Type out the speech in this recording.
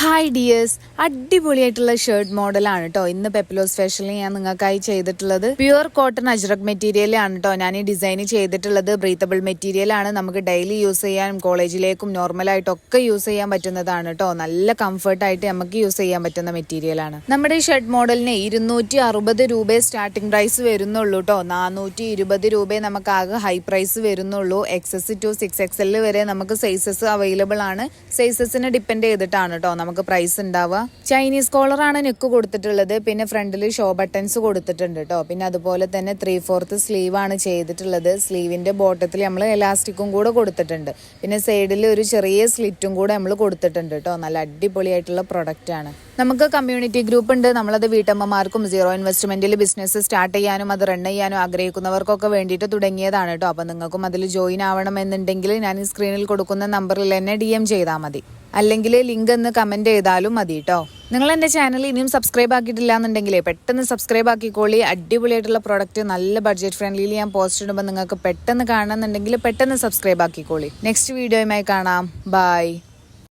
Hi dears, അടിപൊളിയായിട്ടുള്ള shirt മോഡലാണ് കേട്ടോ ഇന്ന് പെപ്ലോസ് ഫാഷനിൽ ഞാൻ നിങ്ങൾക്കായി ചെയ്തിട്ടുള്ളത്. പ്യുവർ കോട്ടൺ അജ്രക് മെറ്റീരിയലാണ് കേട്ടോ ഞാൻ ഈ ഡിസൈൻ ചെയ്തിട്ടുള്ളത്. ബ്രീത്തബിൾ മെറ്റീരിയൽ ആണ്, നമുക്ക് ഡെയിലി യൂസ് ചെയ്യാനും കോളേജിലേക്കും നോർമലായിട്ടൊക്കെ യൂസ് ചെയ്യാൻ പറ്റുന്നതാണ് കേട്ടോ. നല്ല കംഫർട്ടായിട്ട് നമുക്ക് യൂസ് ചെയ്യാൻ പറ്റുന്ന മെറ്റീരിയലാണ്. നമ്മുടെ ഈ ഷർട്ട് മോഡലിന് 260 രൂപ സ്റ്റാർട്ടിംഗ് പ്രൈസ് വരുന്നുള്ളൂ കേട്ടോ. 420 രൂപ നമുക്ക് ആകെ ഹൈ പ്രൈസ് വരുന്നുള്ളൂ. XS to 6XL വരെ നമുക്ക് സൈസസ് അവൈലബിൾ ആണ്. സൈസസിനെ ഡിപ്പെൻഡ് ചെയ്തിട്ടാണ് കേട്ടോ നമുക്ക് പ്രൈസ് ഉണ്ടാവുക. ചൈനീസ് കോളറാണ് നെക്ക് കൊടുത്തിട്ടുള്ളത്. പിന്നെ ഫ്രണ്ടിൽ ഷോ ബട്ടൺസ് കൊടുത്തിട്ടുണ്ട് കേട്ടോ. പിന്നെ അതുപോലെ തന്നെ 3/4 സ്ലീവ് ആണ് ചെയ്തിട്ടുള്ളത്. സ്ലീവിന്റെ ബോട്ടത്തിൽ നമ്മൾ എലാസ്റ്റിക്കും കൂടെ കൊടുത്തിട്ടുണ്ട്. പിന്നെ സൈഡിൽ ഒരു ചെറിയ സ്ലിറ്റും കൂടെ നമ്മൾ കൊടുത്തിട്ടുണ്ട് കേട്ടോ. നല്ല അടിപൊളിയായിട്ടുള്ള പ്രൊഡക്റ്റ് ആണ്. നമുക്ക് കമ്മ്യൂണിറ്റി ഗ്രൂപ്പ് ഉണ്ട്. നമ്മളത് വീട്ടമ്മമാർക്കും സീറോ ഇൻവെസ്റ്റ്മെന്റിൽ ബിസിനസ് സ്റ്റാർട്ട് ചെയ്യാനും അത് റൺ ചെയ്യാനും ആഗ്രഹിക്കുന്നവർക്കൊക്കെ വേണ്ടിയിട്ട് തുടങ്ങിയതാണ് കേട്ടോ. അപ്പം നിങ്ങൾക്കും അതിൽ ജോയിൻ ആവണമെന്നുണ്ടെങ്കിൽ ഞാൻ ഈ സ്ക്രീനിൽ കൊടുക്കുന്ന നമ്പറിൽ തന്നെ DM ചെയ്താൽ മതി, അല്ലെങ്കിൽ ലിങ്ക് എന്ന് കമന്റ് ചെയ്താലും മതി കേട്ടോ. നിങ്ങൾ എൻ്റെ ചാനൽ ഇനിയും സബ്സ്ക്രൈബ് ആക്കിയിട്ടില്ല എന്നുണ്ടെങ്കിൽ പെട്ടെന്ന് സബ്സ്ക്രൈബ് ആക്കിക്കോളി. അടിപൊളിയായിട്ടുള്ള പ്രോഡക്റ്റ് നല്ല ബഡ്ജറ്റ് ഫ്രണ്ട്ലിയിൽ ഞാൻ പോസ്റ്റ് ഇടുമ്പോൾ നിങ്ങൾക്ക് പെട്ടെന്ന് കാണണമെന്നുണ്ടെങ്കിൽ പെട്ടെന്ന് സബ്സ്ക്രൈബ് ആക്കിക്കോളി. നെക്സ്റ്റ് വീഡിയോയുമായി കാണാം. ബൈ.